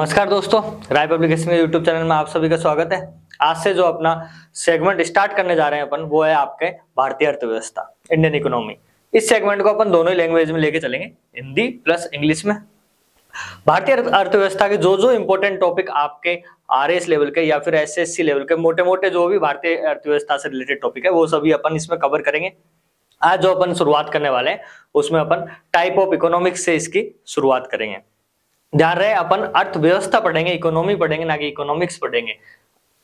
नमस्कार दोस्तों, राय पब्लिकेशन के यूट्यूब चैनल में आप सभी का स्वागत है। आज से जो अपना सेगमेंट स्टार्ट करने जा रहे हैं अपन, वो है आपके भारतीय अर्थव्यवस्था, इंडियन इकोनॉमी। इस सेगमेंट को अपन दोनों ही लैंग्वेज में लेके चलेंगे, हिंदी प्लस इंग्लिश में। भारतीय अर्थव्यवस्था के जो इंपॉर्टेंट टॉपिक आपके आरएस लेवल के या फिर एसएससी लेवल के मोटे मोटे जो भी भारतीय अर्थव्यवस्था से रिलेटेड टॉपिक है, वो सभी अपन इसमें कवर करेंगे। आज जो अपन शुरुआत करने वाले हैं उसमें अपन टाइप ऑफ इकोनॉमिक्स से इसकी शुरुआत करेंगे। ध्यान रहे, अपन अर्थव्यवस्था पढ़ेंगे, इकोनॉमी पढ़ेंगे, ना कि इकोनॉमिक्स पढ़ेंगे।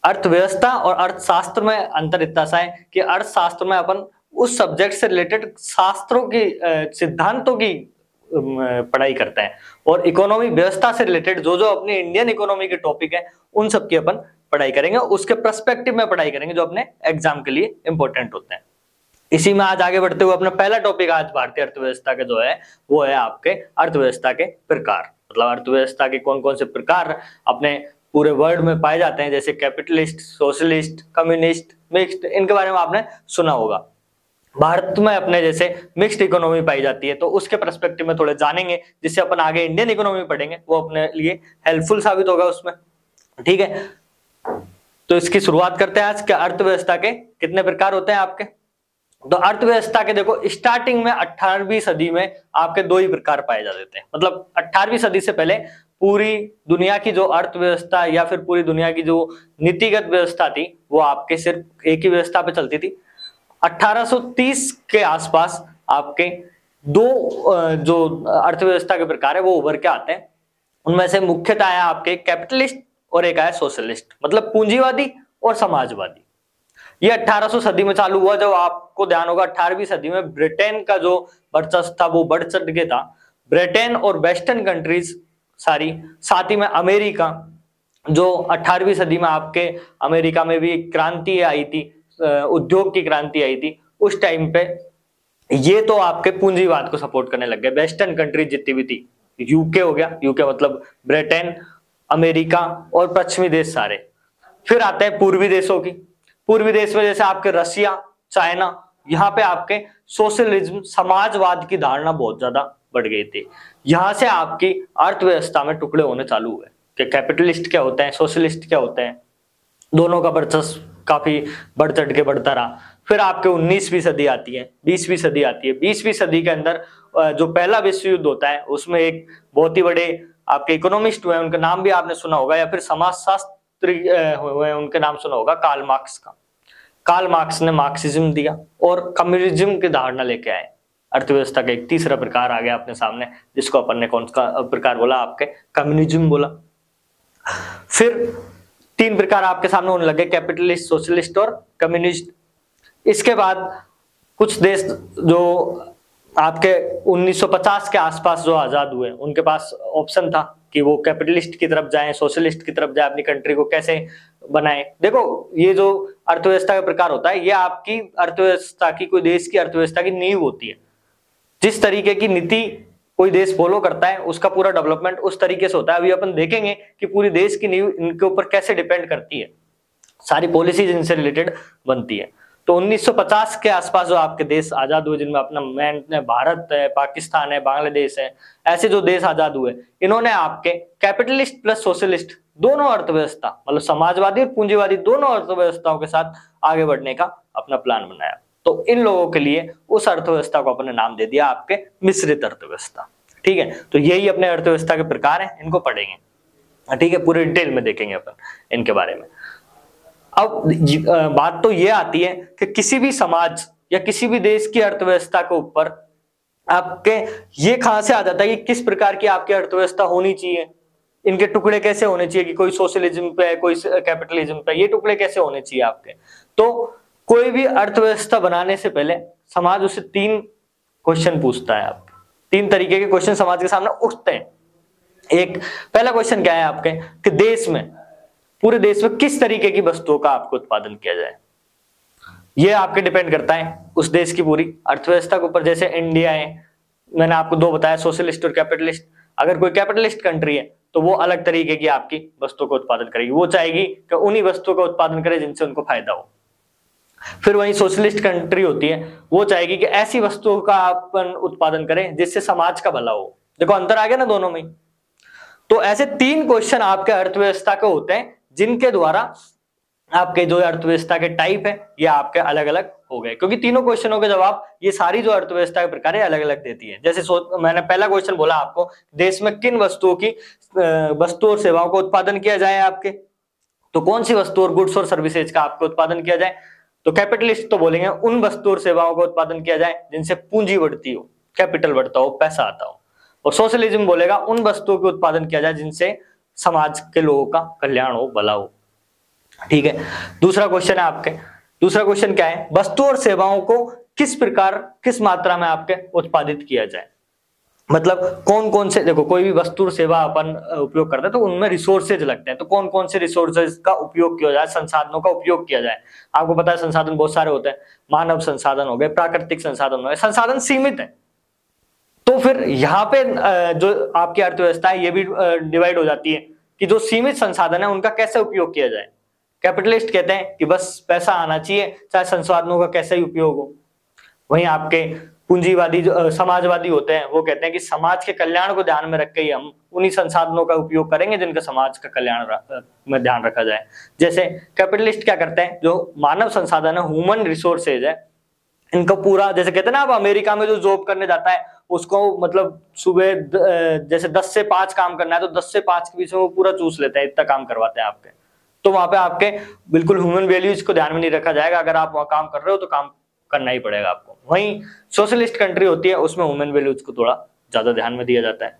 अर्थव्यवस्था और अर्थशास्त्र में अंतर इतना सा है कि अर्थशास्त्र में अपन उस सब्जेक्ट से रिलेटेड शास्त्रों की सिद्धांतों की पढ़ाई करते हैं, और इकोनॉमी व्यवस्था से रिलेटेड जो अपनी इंडियन इकोनॉमी के टॉपिक है उन सब की अपन पढ़ाई करेंगे, उसके पर्सपेक्टिव में पढ़ाई करेंगे जो अपने एग्जाम के लिए इंपॉर्टेंट होते हैं। इसी में आज आगे बढ़ते हुए अपना पहला टॉपिक आज भारतीय अर्थव्यवस्था के जो है वो है आपके अर्थव्यवस्था के प्रकार। मतलब अर्थव्यवस्था के कौन कौन से प्रकार अपने पूरे वर्ल्ड में पाए जाते हैं, जैसे कैपिटलिस्ट, सोशलिस्ट, कम्युनिस्ट, मिक्स्ड, इनके बारे में आपने सुना होगा। भारत में अपने जैसे मिक्स्ड इकोनॉमी पाई जाती है, तो उसके पर्सपेक्टिव में थोड़े जानेंगे, जिससे अपन आगे इंडियन इकोनॉमी पढ़ेंगे वो अपने लिए हेल्पफुल साबित होगा उसमें। ठीक है, तो इसकी शुरुआत करते हैं। आज के अर्थव्यवस्था के कितने प्रकार होते हैं आपके? तो अर्थव्यवस्था के देखो, स्टार्टिंग में 18वीं सदी में आपके दो ही प्रकार पाए जाते थे। मतलब 18वीं सदी से पहले पूरी दुनिया की जो अर्थव्यवस्था या फिर पूरी दुनिया की जो नीतिगत व्यवस्था थी वो आपके सिर्फ एक ही व्यवस्था पे चलती थी। 1830 के आसपास आपके दो जो अर्थव्यवस्था के प्रकार है वो उभर के आते हैं। उनमें से मुख्यतः आया आपके कैपिटलिस्ट और एक आया सोशलिस्ट, मतलब पूंजीवादी और समाजवादी। ये 1800 सदी में चालू हुआ, जब आपको ध्यान होगा 18वीं सदी में ब्रिटेन का जो वर्चस्व था वो बढ़ चढ़ के था। ब्रिटेन और वेस्टर्न कंट्रीज सारी, साथ ही में अमेरिका, जो 18वीं सदी में आपके अमेरिका में भी क्रांति आई थी, उद्योग की क्रांति आई थी उस टाइम पे, ये तो आपके पूंजीवाद को सपोर्ट करने लग गए। वेस्टर्न कंट्रीज जितनी भी थी, यूके हो गया, यूके मतलब ब्रिटेन, अमेरिका और पश्चिमी देश सारे। फिर आते हैं पूर्वी देशों की। पूर्वी देश में जैसे आपके रशिया, चाइना, यहाँ पे आपके सोशलिज्म, समाजवाद की धारणा बहुत ज्यादा बढ़ गई थी। यहाँ से आपकी अर्थव्यवस्था में टुकड़े होने चालू हुए कि कैपिटलिस्ट क्या होते हैं, सोशलिस्ट क्या होते हैं। दोनों का वर्चस्व काफी बढ़ चढ़ के बढ़ता रहा। फिर आपके 19वीं सदी आती है, 20वीं सदी आती है। 20वीं सदी के अंदर जो पहला विश्व युद्ध होता है उसमें एक बहुत ही बड़े आपके इकोनॉमिस्ट हुए, उनका नाम भी आपने सुना होगा, या फिर समाजशास्त्री हुए, उनके नाम सुना होगा, कार्ल मार्क्स का। कार्ल मार्क्स ने मार्क्सिज्म दिया और कम्युनिज्म की धारणा लेके आए। अर्थव्यवस्था का एक तीसरा प्रकार आ गया अपने सामने, जिसको अपन ने कौन सा प्रकार बोला? आपके कम्युनिज्म बोला। फिर तीन प्रकार आपके सामने होने लगे, कैपिटलिस्ट, सोशलिस्ट और कम्युनिस्ट। इसके बाद कुछ देश जो आपके 1950 के आसपास जो आजाद हुए, उनके पास ऑप्शन था कि वो कैपिटलिस्ट की तरफ जाएं, सोशलिस्ट की तरफ जाएं, अपनी कंट्री को कैसे बनाएं। देखो, ये जो अर्थव्यवस्था का प्रकार होता है ये आपकी अर्थव्यवस्था की, कोई देश की अर्थव्यवस्था की नींव होती है। जिस तरीके की नीति कोई देश फॉलो करता है उसका पूरा डेवलपमेंट उस तरीके से होता है। अभी अपन देखेंगे कि पूरी देश की नींव इनके ऊपर कैसे डिपेंड करती है, सारी पॉलिसीज इनसे रिलेटेड बनती है। तो 1950 के आसपास जो आपके देश आजाद हुए, जिनमें अपना मेन भारत है, पाकिस्तान है, बांग्लादेश है, ऐसे जो देश आजाद हुए, इन्होंने आपके कैपिटलिस्ट प्लस सोशलिस्ट दोनों अर्थव्यवस्था, मतलब समाजवादी और पूंजीवादी दोनों अर्थव्यवस्थाओं के साथ आगे बढ़ने का अपना प्लान बनाया। तो इन लोगों के लिए उस अर्थव्यवस्था को अपने नाम दे दिया आपके मिश्रित अर्थव्यवस्था। ठीक है, तो यही अपने अर्थव्यवस्था के प्रकार हैं, इनको पढ़ेंगे। ठीक है, पूरे डिटेल में देखेंगे अपन इनके बारे में। अब बात तो ये आती है कि किसी भी समाज या किसी भी देश की अर्थव्यवस्था के ऊपर आपके ये कहां से आ जाता है कि किस प्रकार की आपकी अर्थव्यवस्था होनी चाहिए, इनके टुकड़े कैसे होने चाहिए, कि कोई सोशलिज्म पे है, कोई कैपिटलिज्म पे, ये टुकड़े कैसे होने चाहिए आपके। तो कोई भी अर्थव्यवस्था बनाने से पहले समाज उसे 3 क्वेश्चन पूछता है। आपके 3 तरीके के क्वेश्चन समाज के सामने उठते हैं। एक पहला क्वेश्चन क्या है आपके कि देश में, पूरे देश में किस तरीके की वस्तुओं का आपको उत्पादन किया जाए। ये आपके डिपेंड करता है उस देश की पूरी अर्थव्यवस्था के ऊपर। जैसे इंडिया है, मैंने आपको 2 बताया, सोशलिस्ट और कैपिटलिस्ट। अगर कोई कैपिटलिस्ट कंट्री है तो वो अलग तरीके की आपकी वस्तुओं का उत्पादन करेगी, वो चाहेगी कि उन्हीं वस्तुओं का उत्पादन करे जिनसे उनको फायदा हो। फिर वही सोशलिस्ट कंट्री होती है, वो चाहेगी कि ऐसी वस्तुओं का अपन उत्पादन करें जिससे समाज का भला हो। देखो अंतर आ गया ना दोनों में। तो ऐसे 3 क्वेश्चन आपके अर्थव्यवस्था के होते हैं जिनके द्वारा आपके जो अर्थव्यवस्था के टाइप है ये आपके अलग अलग हो गए, क्योंकि तीनों क्वेश्चनों के जवाब ये सारी जो अर्थव्यवस्था के प्रकार है अलग अलग देती है। जैसे मैंने पहला क्वेश्चन बोला आपको, देश में किन वस्तुओं और सेवाओं का उत्पादन किया जाए आपके, तो कौन सी वस्तु और गुड्स और सर्विसेज का आपको उत्पादन किया जाए, तो कैपिटलिस्ट तो बोलेंगे उन वस्तु और सेवाओं का उत्पादन किया जाए जिनसे पूंजी बढ़ती हो, कैपिटल बढ़ता हो, पैसा आता हो। और सोशलिज्म बोलेगा उन वस्तुओं के उत्पादन किया जाए जिनसे समाज के लोगों का कल्याण हो, भला हो। ठीक है, दूसरा क्वेश्चन है आपके, दूसरा क्वेश्चन क्या है, वस्तु और सेवाओं को किस प्रकार किस मात्रा में आपके उत्पादित किया जाए, मतलब कौन कौन से, देखो कोई भी वस्तु और सेवा अपन उपयोग करते हैं तो उनमें रिसोर्सेज लगते हैं, तो कौन कौन से रिसोर्सेज का उपयोग किया जाए, संसाधनों का उपयोग किया जाए। आपको पता है संसाधन बहुत सारे होते हैं, मानव संसाधन हो गए, प्राकृतिक संसाधन हो गए, संसाधन सीमित है। तो फिर यहाँ पे जो आपकी अर्थव्यवस्था है ये भी डिवाइड हो जाती है कि जो सीमित संसाधन है उनका कैसे उपयोग किया जाए। कैपिटलिस्ट कहते हैं कि बस पैसा आना चाहिए, चाहे संसाधनों का कैसे ही उपयोग हो। वहीं आपके पूंजीवादी जो समाजवादी होते हैं वो कहते हैं कि समाज के कल्याण को ध्यान में रख के ही हम उन्हीं संसाधनों का उपयोग करेंगे जिनका समाज का कल्याण में ध्यान रखा जाए। जैसे कैपिटलिस्ट क्या करते हैं, जो मानव संसाधन है, ह्यूमन रिसोर्सेज है, इनका पूरा, जैसे कहते हैं ना, अब अमेरिका में जो जॉब करने जाता है उसको मतलब सुबह जैसे 10 से 5 काम करना है तो 10 से 5 के बीच में वो पूरा चूस लेते हैं, इतना काम करवाते हैं आपके। तो वहां पे आपके बिल्कुल ह्यूमन वैल्यूज को ध्यान में नहीं रखा जाएगा, अगर आप वहां काम कर रहे हो तो काम करना ही पड़ेगा आपको। वहीं सोशलिस्ट कंट्री होती है उसमें ह्यूमन वैल्यूज को थोड़ा ज्यादा ध्यान में दिया जाता है।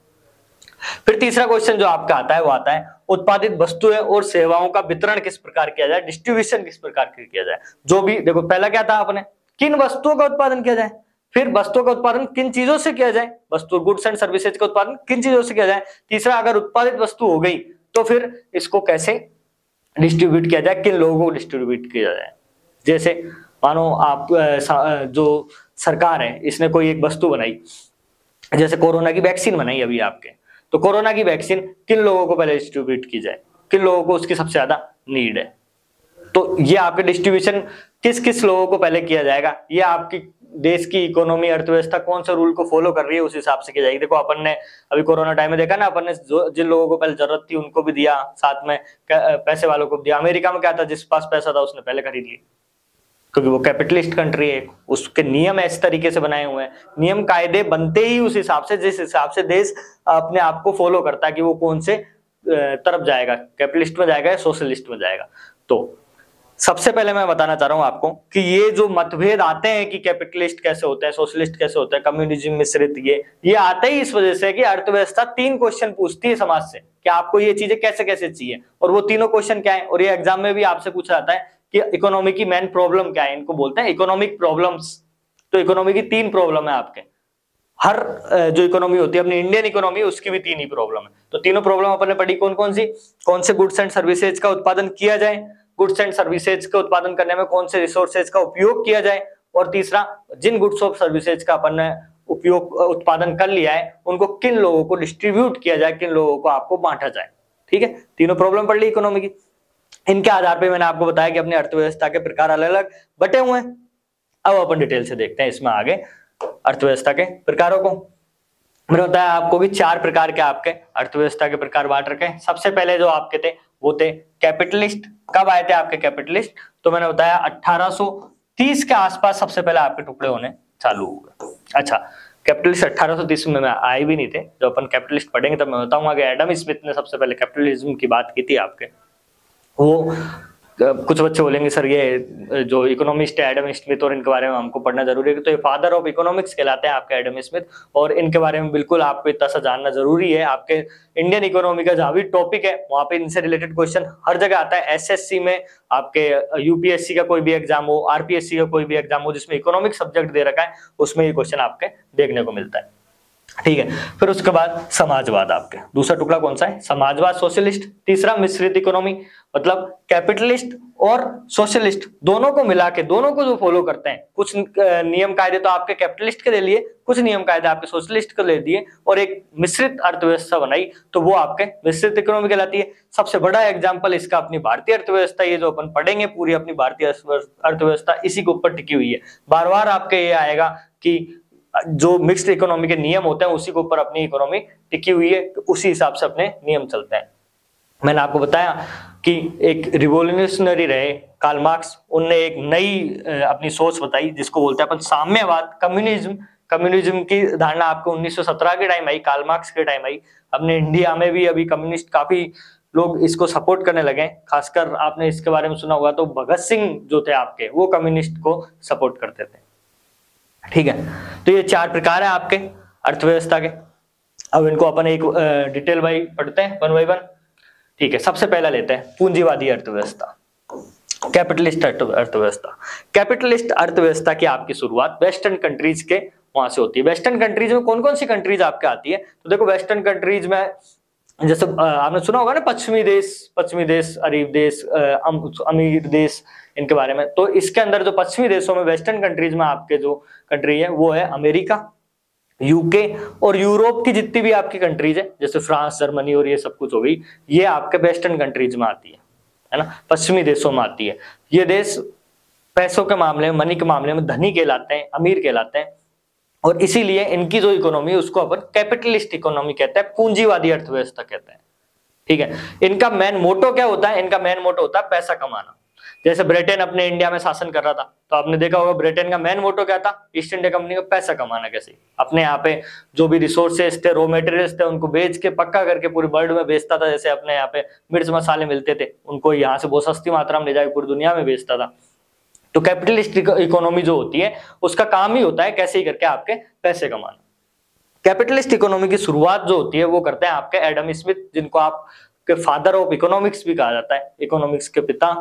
फिर तीसरा क्वेश्चन जो आपका आता है वो आता है उत्पादित वस्तुएं और सेवाओं का वितरण किस प्रकार किया जाए, डिस्ट्रीब्यूशन किस प्रकार किया जाए। जो भी देखो, पहला क्या था आपने, किन वस्तुओं का उत्पादन किया जाए, फिर वस्तुओं का उत्पादन किन चीजों से किया जाए, वस्तु गुड्स एंड सर्विसेज का उत्पादन किन चीजों से किया जाए। तीसरा, अगर उत्पादित वस्तु हो गई तो फिर इसको कैसे डिस्ट्रीब्यूट किया जाए, किन लोगों को डिस्ट्रीब्यूट किया जाए। जैसे मानो आप जो सरकार है इसने कोई एक वस्तु बनाई, जैसे कोरोना की वैक्सीन बनाई अभी आपके, तो कोरोना की वैक्सीन किन लोगों को पहले डिस्ट्रीब्यूट की जाए, किन लोगों को उसकी सबसे ज्यादा नीड है। तो ये आपके डिस्ट्रीब्यूशन किस किस लोगों को पहले किया जाएगा, ये आपकी देश की इकोनॉमी अर्थव्यवस्था कौन सा रूल को फॉलो कर रही है उस हिसाब से की जाएगी। देखो अपन ने अभी कोरोना टाइम में देखा ना, अपन ने जिन लोगों को पहले जरूरत थी उनको भी दिया, साथ में पैसे वालों को भी दिया। अमेरिका में क्या था, जिस पास पैसा था उसने पहले खरीद लिया, क्योंकि वो कैपिटलिस्ट कंट्री है, उसके नियम इस तरीके से बनाए हुए हैं, नियम कायदे बनते ही उस हिसाब से जिस हिसाब से देश अपने आप को फॉलो करता है कि वो कौन से तरफ जाएगा, कैपिटलिस्ट में जाएगा या सोशलिस्ट में जाएगा। तो सबसे पहले मैं बताना चाह रहा हूं आपको कि ये जो मतभेद आते हैं कि कैपिटलिस्ट कैसे होते हैं, सोशलिस्ट कैसे होते हैं, कम्युनिज्म मिश्रित, ये आते ही इस वजह से कि अर्थव्यवस्था 3 क्वेश्चन पूछती है समाज से कि आपको ये चीजें कैसे कैसे चाहिए, और वो तीनों क्वेश्चन क्या है, और ये एग्जाम में भी आपसे पूछा जाता है कि इकोनॉमी की मेन प्रॉब्लम क्या है, इनको बोलते हैं इकोनॉमिक प्रॉब्लम्स। तो इकोनॉमी की 3 प्रॉब्लम है आपके, हर जो इकोनॉमी होती है अपनी इंडियन इकोनॉमी उसकी भी 3 ही प्रॉब्लम है। तो तीनों प्रॉब्लम अपन ने पढ़ी कौन कौन सी, कौन से गुड्स एंड सर्विसेज का उत्पादन किया जाए, गुड्स एंड सर्विसेज का उत्पादन करने में कौन से रिसोर्सेज का उपयोग किया जाए, और तीसरा, जिन गुड्स और सर्विसेज का अपन ने उत्पादन कर लिया है उनको किन लोगों को डिस्ट्रीब्यूट किया जाए, किन लोगों को आपको बांटा जाए। ठीक है, तीनों प्रॉब्लम पढ़ ली इकोनॉमी की। इनके आधार पे मैंने आपको बताया कि अपनी अर्थव्यवस्था के प्रकार अलग अलग बटे हुए हैं। अब अपन डिटेल से देखते हैं इसमें आगे अर्थव्यवस्था के प्रकारों को। मैंने बताया आपको कि 4 प्रकार के आपके अर्थव्यवस्था के प्रकार बांट रखे। सबसे पहले जो आपके थे वो थे कैपिटलिस्ट। कब आए थे आपके कैपिटलिस्ट, तो मैंने बताया 1830 के आसपास सबसे पहले आपके टुकड़े होने चालू हुए। अच्छा, कैपिटलिस्ट 1830 में आए भी नहीं थे, जब अपन कैपिटलिस्ट पढ़ेंगे तब मैं बताऊंगा कि एडम स्मिथ ने सबसे पहले कैपिटलिज्म की बात की थी आपके। वो कुछ बच्चे बोलेंगे सर ये जो इकोनॉमिस्ट है एडम स्मिथ और इनके बारे में हमको पढ़ना जरूरी है, तो ये फादर ऑफ इकोनॉमिक्स कहलाते हैं आपके एडम स्मिथ, और इनके बारे में बिल्कुल आपको इतना सा जानना जरूरी है। आपके इंडियन इकोनॉमी का जहां भी टॉपिक है वहां पे इनसे रिलेटेड क्वेश्चन हर जगह आता है। एसएससी में, आपके यूपीएससी का कोई भी एग्जाम हो, आरपीएससी का कोई भी एग्जाम हो जिसमें इकोनॉमिक सब्जेक्ट दे रखा है उसमें ये क्वेश्चन आपके देखने को मिलता है। ठीक है, फिर उसके बाद समाजवाद आपके दूसरा टुकड़ा कौन सा है, समाजवाद सोशलिस्ट। तीसरा मिश्रित इकोनॉमी, मतलब कैपिटलिस्ट और सोशलिस्ट दोनों को मिला के, दोनों को जो फॉलो करते हैं, कुछ नियम कायदे तो आपके कैपिटलिस्ट के ले लिए, कुछ नियम कायदे आपके सोशलिस्ट को ले दिए और एक मिश्रित अर्थव्यवस्था बनाई, तो वो आपके मिश्रित इकोनॉमी कहलाती है। सबसे बड़ा एग्जाम्पल इसका अपनी भारतीय अर्थव्यवस्था, ये जो अपन पढ़ेंगे पूरी अपनी भारतीय अर्थव्यवस्था इसी के ऊपर टिकी हुई है। बार बार आपके ये आएगा कि जो मिक्स्ड इकोनॉमी के नियम होते हैं उसी के ऊपर अपनी इकोनॉमी टिकी हुई है, तो उसी हिसाब से अपने नियम चलते हैं। मैंने आपको बताया कि एक रिवोल्यूशनरी रहे कार्ल मार्क्स, उनने एक नई अपनी सोच बताई जिसको बोलते हैं अपन साम्यवाद, कम्युनिज्म। कम्युनिज्म की धारणा आपको 1917 के टाइम आई, कार्ल मार्क्स के टाइम आई। अपने इंडिया में भी अभी कम्युनिस्ट काफी लोग इसको सपोर्ट करने लगे, खासकर आपने इसके बारे में सुना होगा तो भगत सिंह जो थे आपके, वो कम्युनिस्ट को सपोर्ट करते थे। ठीक है, तो ये 4 प्रकार है आपके अर्थव्यवस्था के। अब इनको अपन एक डिटेल वाइज पढ़ते हैं, 1 बाय 1। ठीक है, सबसे पहला लेते हैं पूंजीवादी अर्थव्यवस्था, कैपिटलिस्ट अर्थव्यवस्था। कैपिटलिस्ट अर्थव्यवस्था की आपकी शुरुआत वेस्टर्न कंट्रीज के वहां से होती है। वेस्टर्न कंट्रीज में कौन कौन सी कंट्रीज आपके आती है? तो देखो वेस्टर्न कंट्रीज में जैसे आपने सुना होगा ना, पश्चिमी देश, अरब देश, अमीर देश, इनके बारे में। तो इसके अंदर जो पश्चिमी देशों में, वेस्टर्न कंट्रीज में आपके जो कंट्री है वो है अमेरिका, यूके और यूरोप की जितनी भी आपकी कंट्रीज है, जैसे फ्रांस, जर्मनी और ये सब कुछ हो गई, ये आपके वेस्टर्न कंट्रीज में आती है ना, पश्चिमी देशों में आती है। ये देश पैसों के मामले में, मनी के मामले में धनी कहलाते हैं, अमीर कहलाते हैं, और इसीलिए इनकी जो इकोनॉमी उसको अपन कैपिटलिस्ट इकोनॉमी कहते हैं, पूंजीवादी अर्थव्यवस्था कहते हैं। ठीक है, इनका मेन मोटो क्या होता है? इनका मेन मोटो होता है पैसा कमाना। जैसे ब्रिटेन अपने इंडिया में शासन कर रहा था, तो आपने देखा होगा ब्रिटेन का मेन मोटो क्या था? ईस्ट इंडिया कंपनी का पैसा कमाना। कैसे अपने यहाँ पे जो भी रिसोर्सेस थे, रॉ मटेरियल्स थे, उनको बेच के पक्का करके पूरे वर्ल्ड में बेचता था। जैसे अपने यहाँ पे मिर्च मसाले मिलते थे, उनको यहाँ से बहुत सस्ती मात्रा में ले जाकर पूरी दुनिया में बेचता था। तो कैपिटलिस्ट इकोनॉमी जो होती है उसका काम ही होता है कैसे ही करके आपके पैसे कमाना। कैपिटलिस्ट इकोनॉमी की शुरुआत जो होती है वो करते हैं आपके एडम स्मिथ, जिनको आपके फादर ऑफ इकोनॉमिक्स भी कहा जाता है, इकोनॉमिक्स के पिता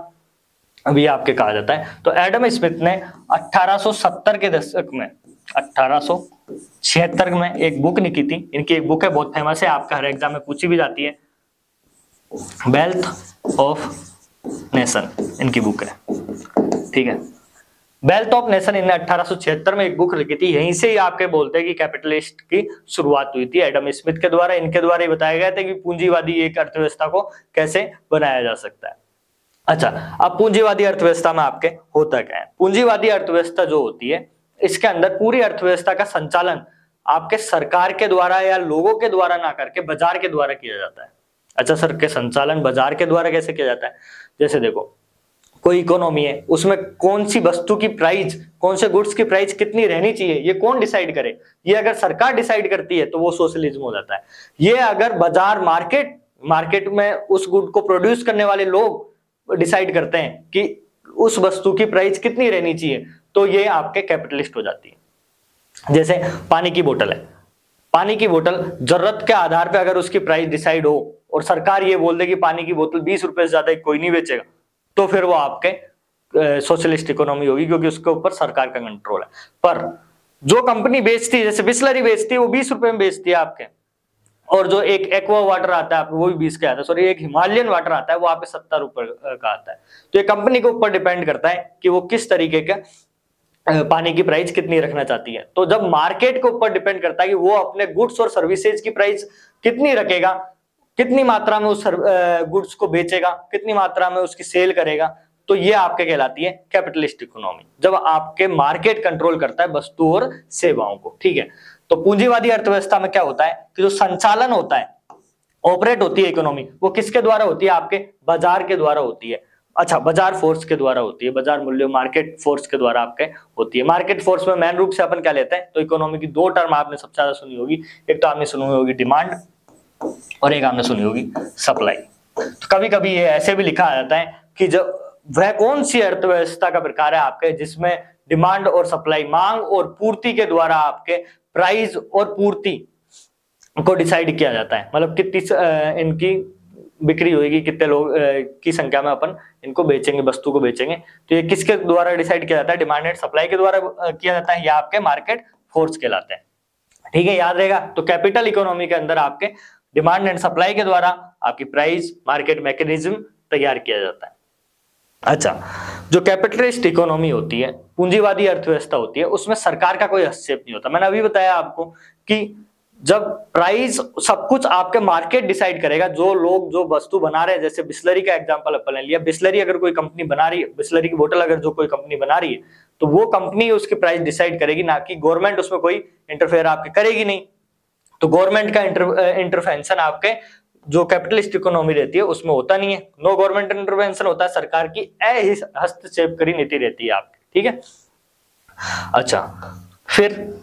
भी आपके कहा जाता है। तो एडम स्मिथ ने 1870 के दशक में, 1876 में एक बुक लिखी थी। इनकी एक बुक है, बहुत फेमस है, आपका हर एग्जाम में पूछी भी जाती है, वेल्थ ऑफ नेशन इनकी बुक है। ठीक है, वेल्थ ऑफ नेशन इन्हें 1876 में एक बुक लिखी थी। यहीं से ही आपके बोलते हैं कि कैपिटलिस्ट की शुरुआत हुई थी एडम स्मिथ के द्वारा। इनके द्वारा ही बताया गया था कि पूंजीवादी एक अर्थव्यवस्था को कैसे बनाया जा सकता है। अच्छा, अब पूंजीवादी अर्थव्यवस्था में आपके होता क्या है? पूंजीवादी अर्थव्यवस्था जो होती है, इसके अंदर पूरी अर्थव्यवस्था का संचालन आपके सरकार के द्वारा या लोगों के द्वारा ना करके बाजार के द्वारा किया जाता है। अच्छा सर, के संचालन बाजार के द्वारा कैसे किया जाता है? जैसे देखो, कोई इकोनॉमी है, उसमें कौन सी वस्तु की प्राइस, कौन से गुड्स की प्राइस कितनी रहनी चाहिए, ये कौन डिसाइड करे? ये अगर सरकार डिसाइड करती है तो वो सोशलिज्म हो जाता है। ये अगर बाजार, मार्केट में उस गुड को प्रोड्यूस करने वाले लोग डिसाइड करते हैं कि उस वस्तु की प्राइस कितनी रहनी चाहिए, तो ये आपके कैपिटलिस्ट हो जाती है। जैसे पानी की बोतल है, पानी की बोतल जरूरत के आधार पर अगर उसकी प्राइस डिसाइड हो और सरकार ये बोल दे कि पानी की बोतल 20 रुपए से ज्यादा कोई नहीं बेचेगा, तो फिर वो आपके सोशलिस्ट इकोनॉमी होगी, क्योंकि उसके ऊपर सरकार का कंट्रोल है। पर जो कंपनी बेचती है, जैसे बिस्लरी बेचती है, वो 20 रुपए में बेचती है आपके, और जो एक एक्वा वाटर आता है आपको वो भी 20 का आता है, सॉरी एक हिमालयन वाटर आता है वो आपके 70 रुपए का आता है। तो ये कंपनी के ऊपर डिपेंड करता है कि वो किस तरीके का पानी की प्राइस कितनी रखना चाहती है। तो जब मार्केट के ऊपर डिपेंड करता है कि वो अपने गुड्स और सर्विसेज की प्राइस कितनी रखेगा, कितनी मात्रा में उस गुड्स को बेचेगा, कितनी मात्रा में उसकी सेल करेगा, तो ये आपके कहलाती है कैपिटलिस्ट इकोनॉमी, जब आपके मार्केट कंट्रोल करता है वस्तु और सेवाओं को। ठीक है, तो पूंजीवादी अर्थव्यवस्था में क्या होता है कि जो संचालन होता है, ऑपरेट होती है इकोनॉमी, वो किसके द्वारा होती है? आपके बाजार के द्वारा होती है। अच्छा, बाजार फोर्स के द्वारा होती है, बाजार मूल्य, मार्केट फोर्स के द्वारा आपके होती है। मार्केट फोर्स में मेन रूप से अपन क्या लेते हैं? तो इकोनॉमी की 2 टर्म आपने सबसे ज्यादा सुनी होगी, एक तो आपने सुनी होगी डिमांड और एक आपने सुनी होगी सप्लाई। तो कभी कभी ये ऐसे भी लिखा जाता है कि जब वह कौन सी अर्थव्यवस्था का प्रकार है आपके जिसमें डिमांड और सप्लाई, मांग और पूर्ति के द्वारा आपके प्राइस और पूर्ति को डिसाइड किया जाता है, मतलब कितनी इनकी बिक्री होगी, कितने लोग की संख्या में अपन इनको बेचेंगे, वस्तु को बेचेंगे। तो ये किसके द्वारा डिसाइड किया जाता है? डिमांड एंड सप्लाई के द्वारा किया जाता है, या आपके मार्केट फोर्स कहलाते हैं। ठीक है, याद रहेगा। तो कैपिटल इकोनॉमी के अंदर आपके डिमांड एंड सप्लाई के द्वारा आपकी प्राइस, मार्केट मैकेनिज्म तैयार किया जाता है। अच्छा, जो कैपिटलिस्ट इकोनॉमी होती है, पूंजीवादी अर्थव्यवस्था होती है, उसमें सरकार का कोई हस्तक्षेप नहीं होता। मैंने अभी बताया आपको कि जब प्राइस सब कुछ आपके मार्केट डिसाइड करेगा, जो लोग जो वस्तु बना रहे हैं, जैसे बिस्लरी का एग्जांपल अपन ने लिया, बिस्लरी अगर कोई कंपनी बना रही है, बिस्लरी की बोतल अगर जो कोई कंपनी बना रही है, तो वो कंपनी उसकी प्राइस डिसाइड करेगी, ना कि गवर्नमेंट उसमें कोई इंटरफेयर आपके करेगी नहीं। तो गवर्नमेंट का इंटरवेंशन आपके जो कैपिटलिस्ट इकोनॉमी रहती है उसमें होता नहीं है। नो गवर्नमेंट इंटरवेंशन होता है, सरकार की हस्तक्षेप करी नीति रहती है आपकी, ठीक है। अच्छा, फिर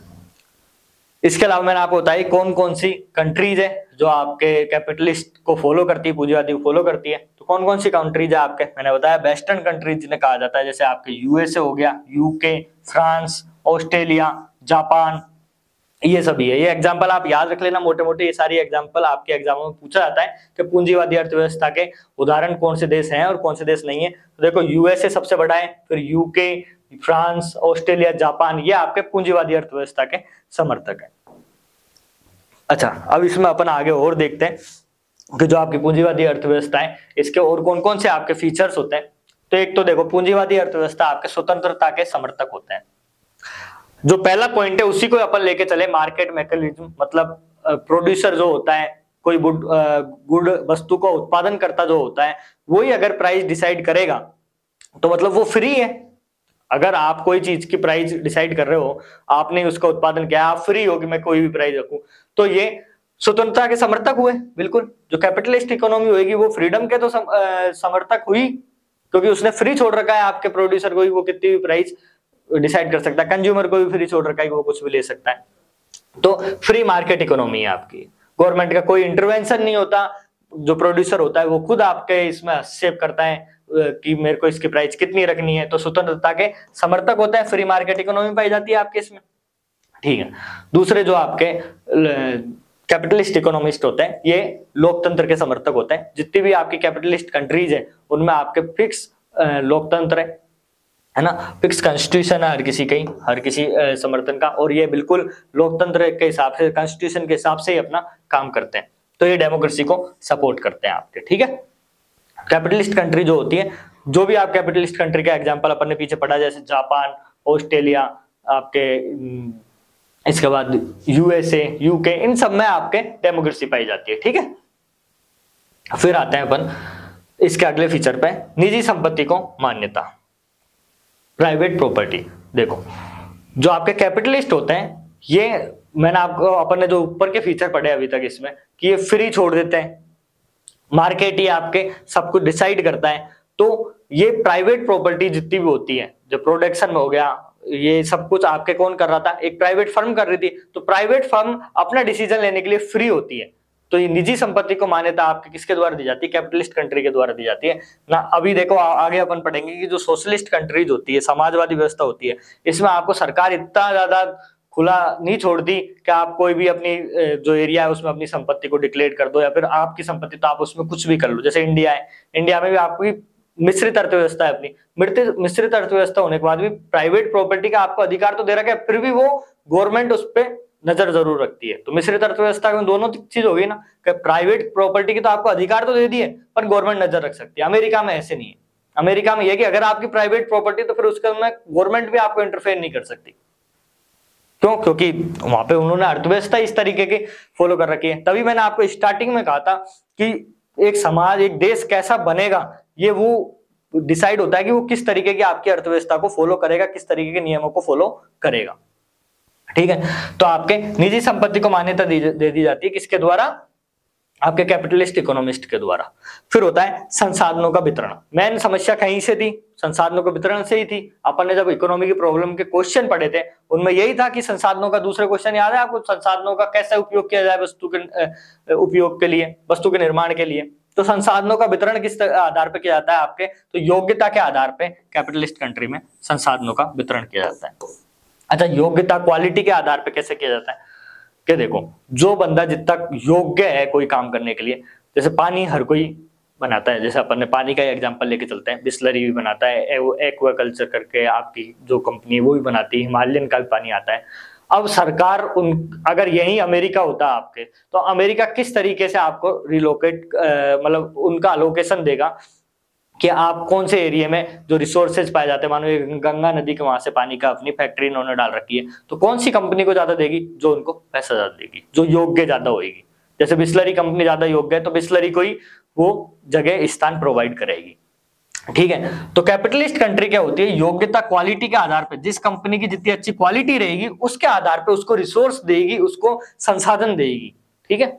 इसके अलावा मैंने आपको बताया कौन कौन सी कंट्रीज है जो आपके कैपिटलिस्ट को फॉलो करती है, पूंजीवादी को फॉलो करती है। तो कौन कौन सी कंट्रीज है आपके, मैंने बताया वेस्टर्न कंट्रीज जिन्हें कहा जाता है, जैसे आपके यूएसए हो गया, यूके, फ्रांस, ऑस्ट्रेलिया, जापान, ये सभी है। ये एग्जांपल आप याद रख लेना मोटे मोटे, ये सारी एग्जांपल आपके एग्जामों में पूछा जाता है कि पूंजीवादी अर्थव्यवस्था के उदाहरण कौन से देश हैं और कौन से देश नहीं है। तो देखो यूएसए सबसे बड़ा है, फिर यूके, फ्रांस, ऑस्ट्रेलिया, जापान, ये आपके पूंजीवादी अर्थव्यवस्था के समर्थक है। अच्छा, अब इसमें अपन आगे और देखते हैं कि जो आपकी पूंजीवादी अर्थव्यवस्था है इसके और कौन कौन से आपके फीचर्स होते हैं। तो एक तो देखो, पूंजीवादी अर्थव्यवस्था आपके स्वतंत्रता के समर्थक होते हैं। जो पहला पॉइंट है उसी को अपन लेके चले, मार्केट मैकेनिज्म, मतलब प्रोड्यूसर जो होता है, कोई गुड वस्तु का उत्पादन करता जो होता है, वही अगर प्राइस डिसाइड करेगा तो मतलब वो फ्री है। अगर आप कोई चीज की प्राइस डिसाइड कर रहे हो, आपने उसका उत्पादन किया, आप फ्री हो कि मैं कोई भी प्राइस रखूं, तो ये स्वतंत्रता के समर्थक हुए। बिल्कुल, जो कैपिटलिस्ट इकोनॉमी होगी वो फ्रीडम के तो समर्थक हुई, क्योंकि उसने फ्री छोड़ रखा है आपके प्रोड्यूसर को, वो कितनी भी प्राइस डिसाइड कर सकता है, कंज्यूमर को भी फ्री छोड़ रखा है, वो कुछ भी ले सकता है। तो फ्री मार्केट इकोनॉमी है आपकी, गवर्नमेंट का कोई इंटरवेंशन नहीं होता, जो प्रोड्यूसर होता है वो खुद आपके इसमें हस्तक्षेप करता है कि मेरे को इसकी प्राइस कितनी रखनी है। तो स्वतंत्रता के समर्थक होता है, फ्री मार्केट इकोनॉमी पाई जाती है आपके इसमें, ठीक है। दूसरे जो आपके कैपिटलिस्ट इकोनॉमिस्ट होते हैं, ये लोकतंत्र के समर्थक होते हैं। जितनी भी आपकी कैपिटलिस्ट कंट्रीज है उनमें आपके फिक्स लोकतंत्र है ना, फिक्स कॉन्स्टिट्यूशन है हर किसी समर्थन का, और ये बिल्कुल लोकतंत्र के हिसाब से, कॉन्स्टिट्यूशन के हिसाब से ही अपना काम करते हैं। तो ये डेमोक्रेसी को सपोर्ट करते हैं आपके, ठीक है। कैपिटलिस्ट कंट्री जो होती है, जो भी आप कैपिटलिस्ट कंट्री का एग्जांपल अपन ने पीछे पढ़ा, जैसे जापान, ऑस्ट्रेलिया, आपके इसके बाद यूएसए, यूके, इन सब में आपके डेमोक्रेसी पाई जाती है, ठीक है। फिर आते हैं अपन इसके अगले फीचर पे, निजी संपत्ति को मान्यता, प्राइवेट प्रॉपर्टी। देखो, जो आपके कैपिटलिस्ट होते हैं, ये मैंने आपको, अपन ने जो ऊपर के फीचर पढ़े अभी तक इसमें, कि ये फ्री छोड़ देते हैं, मार्केट ही आपके सब कुछ डिसाइड करता है। तो ये प्राइवेट प्रॉपर्टी जितनी भी होती है, जो प्रोडक्शन में हो गया, ये सब कुछ आपके कौन कर रहा था, एक प्राइवेट फर्म कर रही थी। तो प्राइवेट फर्म अपना डिसीजन लेने के लिए फ्री होती है। तो ये निजी संपत्ति को मान्यता आपके किसके द्वारा दी जाती है, कैपिटलिस्ट कंट्री के द्वारा दी जाती है ना। अभी देखो आगे अपन पढ़ेंगे कि जो सोशलिस्ट कंट्रीज होती है, समाजवादी व्यवस्था होती है, इसमें आपको सरकार इतना ज्यादा खुला नहीं छोड़ती कि आप कोई भी अपनी जो एरिया है उसमें अपनी संपत्ति को डिक्लेयर कर दो, या फिर आपकी संपत्ति तो आप उसमें कुछ भी कर लो। जैसे इंडिया है, इंडिया में भी आपकी मिश्रित अर्थव्यवस्था है, अपनी मिश्रित अर्थव्यवस्था होने के बाद भी प्राइवेट प्रॉपर्टी का आपको अधिकार तो दे रखा है, फिर भी वो गवर्नमेंट उस पर नजर जरूर रखती है। तो मिश्रित अर्थव्यवस्था में दोनों चीज होगी ना, कि प्राइवेट प्रॉपर्टी की तो आपको अधिकार तो दे दिए, पर गवर्नमेंट नजर रख सकती है। अमेरिका में ऐसे नहीं है। अमेरिका में यह कि अगर आपकी प्राइवेट प्रॉपर्टी, तो फिर उसके में गवर्नमेंट भी आपको इंटरफेयर नहीं कर सकती। क्यों? क्योंकि वहां पे उन्होंने अर्थव्यवस्था इस तरीके की फॉलो कर रखी है। तभी मैंने आपको स्टार्टिंग में कहा था कि एक समाज, एक देश कैसा बनेगा, ये वो डिसाइड होता है कि वो किस तरीके की आपकी अर्थव्यवस्था को फॉलो करेगा, किस तरीके के नियमों को फॉलो करेगा, ठीक है। तो आपके निजी संपत्ति को मान्यता दे दी जाती है किसके द्वारा, आपके कैपिटलिस्ट इकोनॉमिस्ट के द्वारा। फिर होता है संसाधनों का वितरण। मेन समस्या कहीं से थी, संसाधनों के वितरण से ही थी। अपन ने जब इकोनॉमी की प्रॉब्लम के क्वेश्चन पढ़े थे, उनमें यही था कि संसाधनों का, दूसरे क्वेश्चन याद है आपको, संसाधनों का कैसे उपयोग किया जाए वस्तु के उपयोग के लिए, वस्तु के निर्माण के लिए। तो संसाधनों का वितरण किस आधार पर किया जाता है आपके, तो योग्यता के आधार पर कैपिटलिस्ट कंट्री में संसाधनों का वितरण किया जाता है। अच्छा, योग्यता, क्वालिटी के आधार पर कैसे किया जाता है, कि देखो जो बंदा जितना योग्य है कोई काम करने के लिए, जैसे पानी हर कोई बनाता है, जैसे अपन ने पानी का एग्जांपल लेके चलते हैं, बिस्लरी भी बनाता है, एक्वाकल्चर करके आपकी जो कंपनी है वो भी बनाती है, हिमालयन का भी पानी आता है। अब सरकार अगर यही अमेरिका होता आपके, तो अमेरिका किस तरीके से आपको रिलोकेट, मतलब उनका अलोकेशन देगा कि आप कौन से एरिया में जो रिसोर्सेज पाए जाते हैं, मानो ये गंगा नदी के वहां से पानी का अपनी फैक्ट्री इन्होंने डाल रखी है, तो कौन सी कंपनी को ज्यादा देगी, जो उनको पैसा ज्यादा देगी, जो योग्य ज्यादा होगी। जैसे बिस्लरी कंपनी ज्यादा योग्य है, तो बिस्लरी को ही वो जगह स्थान प्रोवाइड करेगी। ठीक है, तो कैपिटलिस्ट कंट्री क्या होती है, योग्यता क्वालिटी के आधार पे, जिस कंपनी की जितनी अच्छी क्वालिटी रहेगी उसके आधार पे उसको रिसोर्स देगी, उसको संसाधन देगी। ठीक है,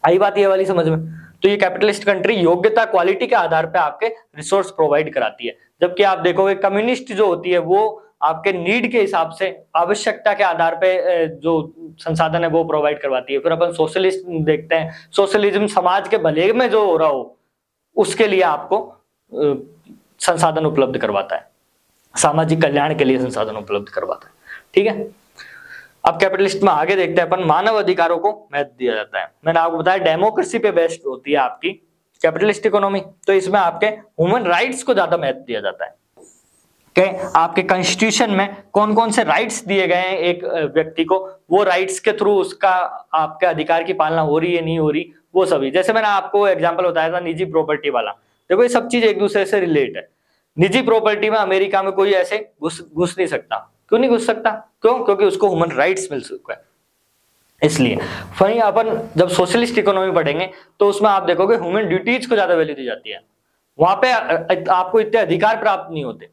आई बात ये वाली समझ में। तो ये कैपिटलिस्ट कंट्री योग्यता क्वालिटी के आधार पे आपके रिसोर्स प्रोवाइड कराती है। जबकि आप देखोगे कम्युनिस्ट जो होती है वो आपके नीड के हिसाब से, आवश्यकता के आधार पे जो संसाधन है वो प्रोवाइड करवाती है। फिर अपन सोशलिस्ट देखते हैं, सोशलिज्म समाज के भले में जो हो रहा हो उसके लिए आपको संसाधन उपलब्ध करवाता है, सामाजिक कल्याण के लिए संसाधन उपलब्ध करवाता है। ठीक है, अब कैपिटलिस्ट में आगे देखते हैं अपन, मानव अधिकारों को महत्व दिया जाता है। मैंने आपको बताया डेमोक्रेसी पे बेस्ड होती है आपकी कैपिटलिस्ट इकोनॉमी, तो इसमें आपके ह्यूमन राइट्स को ज्यादा महत्व दिया जाता है कि आपके कॉन्स्टिट्यूशन में कौन कौन से राइट्स दिए गए हैं एक व्यक्ति को, वो राइट्स के थ्रू उसका आपके अधिकार की पालना हो रही है नहीं हो रही, वो सभी। जैसे मैंने आपको एग्जाम्पल बताया था निजी प्रॉपर्टी वाला, देखो ये सब चीज एक दूसरे से रिलेट है। निजी प्रॉपर्टी में अमेरिका में कोई ऐसे घुस नहीं सकता। क्यों नहीं घुस सकता? क्यों? क्योंकि उसको ह्यूमन राइट्स मिल चुका है, इसलिए। वहीं अपन जब सोशलिस्ट इकोनॉमी पढ़ेंगे तो उसमें आप देखोगे ह्यूमन ड्यूटीज को ज्यादा वैल्यू दी जाती है। वहां पे आपको इतने अधिकार प्राप्त नहीं होते।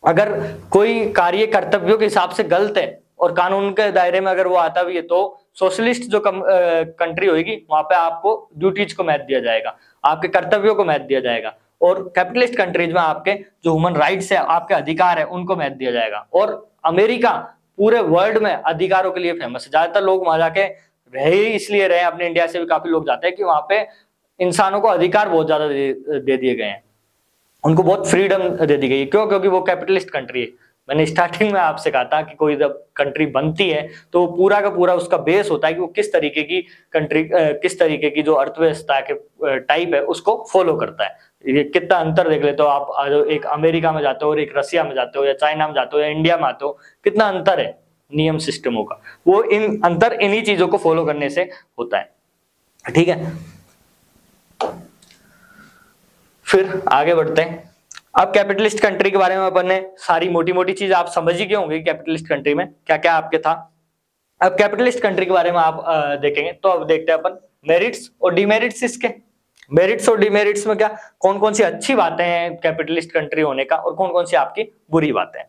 अगर कोई कार्य कर्तव्यों के हिसाब से गलत है और कानून के दायरे में अगर वो आता भी है, तो सोशलिस्ट जो कंट्री होगी वहां पे आपको ड्यूटीज को महत्व दिया जाएगा, आपके कर्तव्यों को महत्व दिया जाएगा। और कैपिटलिस्ट कंट्रीज में आपके जो ह्यूमन राइट्स है, आपके अधिकार है, उनको महत्व दिया जाएगा। और अमेरिका पूरे वर्ल्ड में अधिकारों के लिए फेमस है। ज्यादातर लोग वहां जाके रहे ही इसलिए रहे, अपने इंडिया से भी काफी लोग जाते हैं कि वहां पे इंसानों को अधिकार बहुत ज्यादा दे दिए गए हैं, उनको बहुत फ्रीडम दे दी गई है। क्यों? क्योंकि वो कैपिटलिस्ट कंट्री है। मैंने स्टार्टिंग में आपसे कहा था कि कोई जब कंट्री बनती है तो पूरा का पूरा उसका बेस होता है कि वो किस तरीके की कंट्री, किस तरीके की जो अर्थव्यवस्था के टाइप है उसको फॉलो करता है। ये कितना अंतर देख लेते हो आप, एक अमेरिका में जाते हो और एक रसिया में जाते हो या चाइना में जाते हो या इंडिया में आते हो, कितना अंतर है नियम सिस्टमों का। वो इन अंतर इन्हीं चीजों को फॉलो करने से होता है। ठीक है, फिर आगे बढ़ते हैं। अब कैपिटलिस्ट कंट्री के बारे में अपन ने सारी मोटी मोटी चीज आप समझ ही गए होंगे कैपिटलिस्ट कंट्री में क्या क्या आपके था। अब कैपिटलिस्ट कंट्री के बारे में आप देखेंगे तो अब देखते हैं अपन मेरिट्स और डिमेरिट्स इसके। मेरिट्स और डिमेरिट्स में क्या कौन कौन सी अच्छी बातें हैं कैपिटलिस्ट कंट्री होने का और कौन कौन सी आपकी बुरी बातें हैं।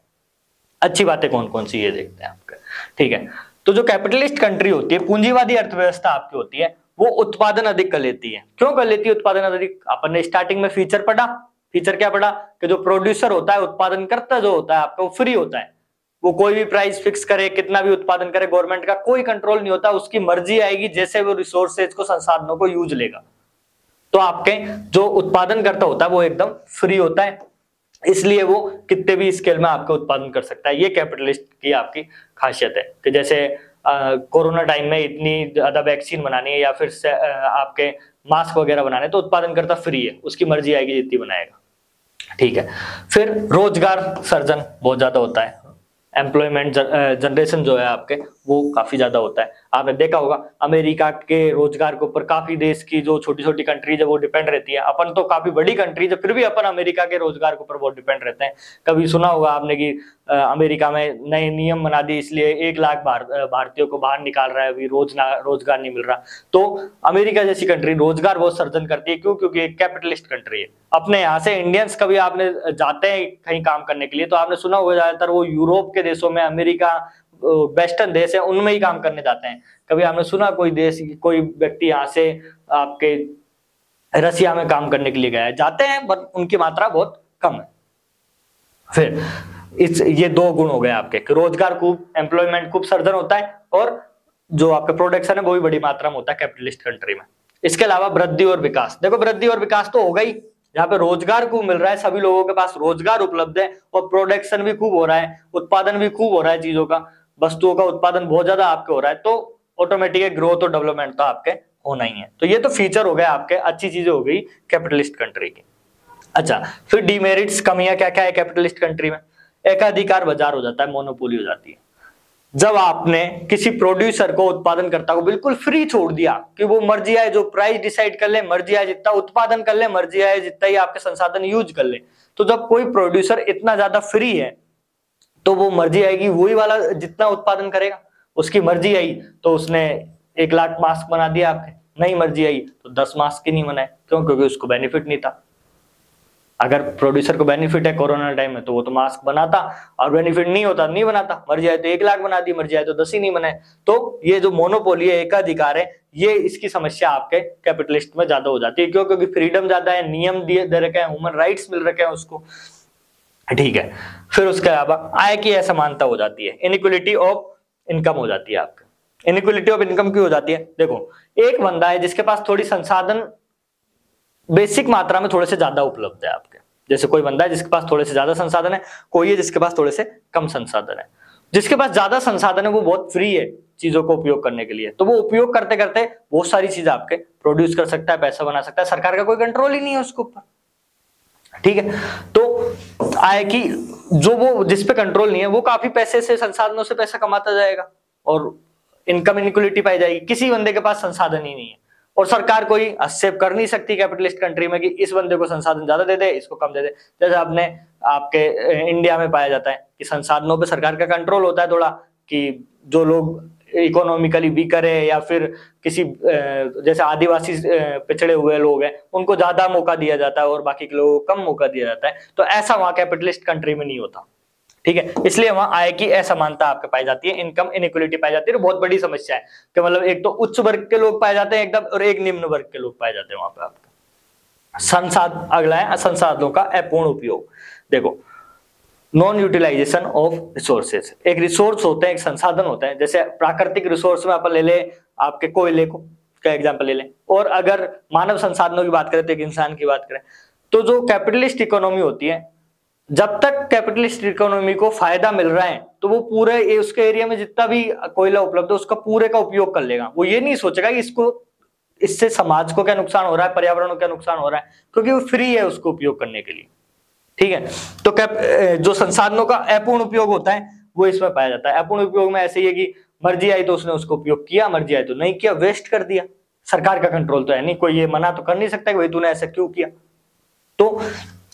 अच्छी बातें कौन कौन सी ये देखते हैं आपका। ठीक है, तो जो कैपिटलिस्ट कंट्री होती है, पूंजीवादी अर्थव्यवस्था आपकी होती है, वो उत्पादन अधिक कर लेती है। क्यों कर लेती है उत्पादन अधिक? अपन ने स्टार्टिंग में फीचर पढ़ा। फीचर क्या पढ़ा कि जो प्रोड्यूसर होता है, उत्पादन करता जो होता है आपका, वो फ्री होता है। वो कोई भी प्राइस फिक्स करे, कितना भी उत्पादन करे, गवर्नमेंट का कोई कंट्रोल नहीं होता, उसकी मर्जी आएगी जैसे वो रिसोर्सेज को, संसाधनों को यूज लेगा। तो आपके जो उत्पादन करता होता है वो एकदम फ्री होता है, इसलिए वो कितने भी स्केल में आपका उत्पादन कर सकता है। ये कैपिटलिस्ट की आपकी खासियत है कि जैसे कोरोना टाइम में इतनी ज्यादा वैक्सीन बनानी है या फिर आपके मास्क वगैरह बनाने, तो उत्पादन करता फ्री है, उसकी मर्जी आएगी जितनी बनाएगा। ठीक है, फिर रोजगार सर्जन बहुत ज्यादा होता है, एम्प्लॉयमेंट जनरेशन जो है आपके वो काफी ज्यादा होता है। आपने देखा होगा अमेरिका के रोजगार के ऊपर काफी देश की जो छोटी छोटी कंट्रीज है वो डिपेंड रहती है। अपन तो काफी बड़ी कंट्रीज है, फिर भी अपन अमेरिका के रोजगार के ऊपर बहुत डिपेंड रहते हैं। कभी सुना होगा आपने कि अमेरिका में नए नियम बना दिए, इसलिए 1 लाख भारतीयों को बाहर निकाल रहा है, अभी रोजगार नहीं मिल रहा। तो अमेरिका जैसी कंट्री रोजगार बहुत सर्जन करती है। क्यों? क्योंकि एक कैपिटलिस्ट कंट्री है। अपने यहाँ से इंडियंस कभी आपने जाते हैं कहीं काम करने के लिए तो आपने सुना होगा ज्यादातर वो यूरोप के देशों में, अमेरिका वेस्टर्न देश है उनमें ही काम करने जाते हैं। कभी आपने सुना कोई देश, कोई व्यक्ति यहाँ से आपके रसिया में काम करने के लिए गया है? जाते हैं पर उनकी मात्रा बहुत कम है। फिर ये 2 गुण हो गए आपके, रोजगार खूब, एम्प्लॉयमेंट खूब सर्जन होता है और जो आपका प्रोडक्शन है वो भी बड़ी मात्रा में होता है कैपिटलिस्ट कंट्री में। इसके अलावा वृद्धि और विकास, देखो वृद्धि और विकास तो होगा ही, यहाँ पे रोजगार खूब मिल रहा है, सभी लोगों के पास रोजगार उपलब्ध है और प्रोडक्शन भी खूब हो रहा है, उत्पादन भी खूब हो रहा है, चीजों का, वस्तुओं का उत्पादन बहुत ज्यादा आपके हो रहा है, तो ऑटोमेटिक ग्रोथ और डेवलपमेंट तो आपके होना ही है। तो ये तो फीचर हो गए आपके, अच्छी चीजें हो गई कैपिटलिस्ट कंट्री की। अच्छा, फिर डिमेरिट्स, कमियां क्या क्या है कैपिटलिस्ट कंट्री में? एकाधिकार बाजार हो जाता है, मोनोपोली हो जाती है। जब आपने किसी प्रोड्यूसर को, उत्पादन करता को बिल्कुल फ्री छोड़ दिया कि वो मर्जी आए जो प्राइस डिसाइड कर ले, मर्जी आए जितना उत्पादन कर ले, मर्जी आए जितना ही आपके संसाधन यूज कर ले, तो जब कोई प्रोड्यूसर इतना ज्यादा फ्री है तो वो मर्जी आएगी वही वाला जितना उत्पादन करेगा। उसकी मर्जी आई तो उसने 1 लाख मास्क बना दिया आपके, नहीं मर्जी आई तो 10 मास्क ही नहीं बनाए। क्यों? क्योंकि उसको बेनिफिट नहीं था। अगर प्रोड्यूसर को बेनिफिट है कोरोना टाइम में तो वो तो मास्क बनाता, और बेनिफिट नहीं होता नहीं बनाता, मर जाए तो 1 लाख बना दी, मर जाए तो 10 ही नहीं बनाए। तो ये जो मोनोपोली है, एकाधिकार है, ये इसकी समस्या आपके कैपिटलिस्ट में ज्यादा हो जाती है। क्यों? क्योंकि फ्रीडम ज्यादा है, नियम दे रखे हैं, ह्यूमन राइट्स मिल रखे हैं उसको, ठीक है। फिर उसके अलावा आय की असमानता हो जाती है, इनइक्वालिटी ऑफ इनकम हो जाती है आपका। इनइक्वालिटी ऑफ इनकम क्यों हो जाती है? देखो, एक बंदा है जिसके पास थोड़ी संसाधन बेसिक मात्रा में थोड़े से ज्यादा उपलब्ध है आपके, जैसे कोई बंदा है जिसके पास थोड़े से ज्यादा संसाधन है, कोई है जिसके पास थोड़े से कम संसाधन है। जिसके पास ज्यादा संसाधन है वो बहुत फ्री है चीजों को उपयोग करने के लिए, तो वो उपयोग करते करते बहुत सारी चीजें आपके प्रोड्यूस कर सकता है, पैसा बना सकता है, सरकार का कोई कंट्रोल ही नहीं है उसके ऊपर, ठीक है। तो आय की जो वो जिस पे कंट्रोल नहीं है वो काफी पैसे से, संसाधनों से पैसा कमाता जाएगा और इनकम इनइक्वालिटी पाई जाएगी। किसी बंदे के पास संसाधन ही नहीं है और सरकार कोई हस्तक्षेप कर नहीं सकती कैपिटलिस्ट कंट्री में कि इस बंदे को संसाधन ज्यादा दे दे, इसको कम दे दे। जैसे आपने आपके इंडिया में पाया जाता है कि संसाधनों पे सरकार का कंट्रोल होता है थोड़ा, कि जो लोग इकोनॉमिकली वीकर है या फिर किसी जैसे आदिवासी पिछड़े हुए लोग हैं उनको ज्यादा मौका दिया जाता है और बाकी के लोगों को कम मौका दिया जाता है। तो ऐसा वहां कैपिटलिस्ट कंट्री में नहीं होता, ठीक है। इसलिए वहां आय की असमानता आपके पाई जाती है, इनकम इनइक्वालिटी पाई जाती है। बहुत बड़ी समस्या है कि मतलब एक तो उच्च वर्ग के लोग पाए जाते हैं एकदम, और एक निम्न वर्ग के लोग पाए जाते हैं वहां पे आपका। अगला है संसाधनों का अपूर्ण उपयोग। देखो, नॉन यूटिलाइजेशन ऑफ रिसोर्सेज। एक रिसोर्स होते हैं, एक संसाधन होता है, जैसे प्राकृतिक रिसोर्स में अपन ले ले आपके कोयले को का एग्जांपल ले लें, और अगर मानव संसाधनों की बात करें तो एक इंसान की बात करें, तो जो कैपिटलिस्ट इकोनॉमी होती है, जब तक कैपिटलिस्ट इकोनॉमी को फायदा मिल रहा है तो वो पूरे उसके एरिया में जितना भी कोयला उपलब्ध है उसका पूरे का उपयोग कर लेगा। वो ये नहीं सोचेगा कि इससे समाज को क्या नुकसान हो रहा है, पर्यावरण को क्या नुकसान हो रहा है, क्योंकि वो फ्री है उसको उपयोग करने के लिए, ठीक है। तो जो संसाधनों का अपूर्ण उपयोग होता है वो इसमें पाया जाता है। अपूर्ण उपयोग में ऐसे ही है कि मर्जी आई तो उसने उसको उपयोग किया, मर्जी आई तो नहीं किया, वेस्ट कर दिया। सरकार का कंट्रोल तो है नहीं, कोई ये मना तो कर नहीं सकता कि भाई तूने ऐसा क्यों किया। तो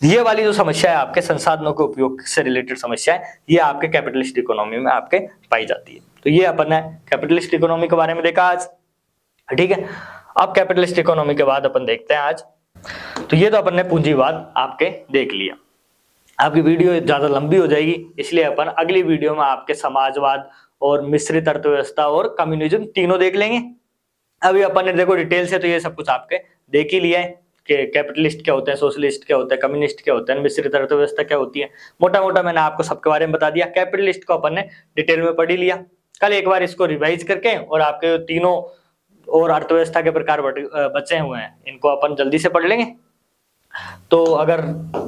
ये वाली जो समस्या है आपके संसाधनों के उपयोग से रिलेटेड समस्या है, ये आपके कैपिटलिस्ट इकोनॉमी में आपके पाई जाती है। तो ये अपन ने कैपिटलिस्ट इकोनॉमी के बारे में देखा आज, ठीक है। अब कैपिटलिस्ट इकोनॉमी के बाद अपन देखते हैं आज, तो ये तो अपन ने पूंजीवाद आपके देख लिया। आपकी वीडियो ज्यादा लंबी हो जाएगी, इसलिए अपन अगली वीडियो में आपके समाजवाद और मिश्रित अर्थव्यवस्था और कम्युनिज्म तीनों देख लेंगे। अभी अपन ने देखो डिटेल से तो ये सब कुछ आपके देख ही लिया है कि कैपिटलिस्ट क्या होते हैं, सोशलिस्ट क्या होता है, कम्युनिस्ट क्या होता है, मिश्रित अर्थव्यवस्था क्या होती है। मोटा मोटा मैंने आपको सबके बारे में बता दिया। कैपिटलिस्ट को अपन ने डिटेल में पढ़ ही लिया। कल एक बार इसको रिवाइज करके और आपके तीनों और अर्थव्यवस्था के प्रकार बचे हुए हैं इनको अपन जल्दी से पढ़ लेंगे। तो अगर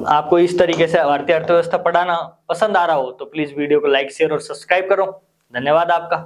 आपको इस तरीके से भारतीय अर्थव्यवस्था पढ़ाना पसंद आ रहा हो तो प्लीज वीडियो को लाइक, शेयर और सब्सक्राइब करो। धन्यवाद आपका।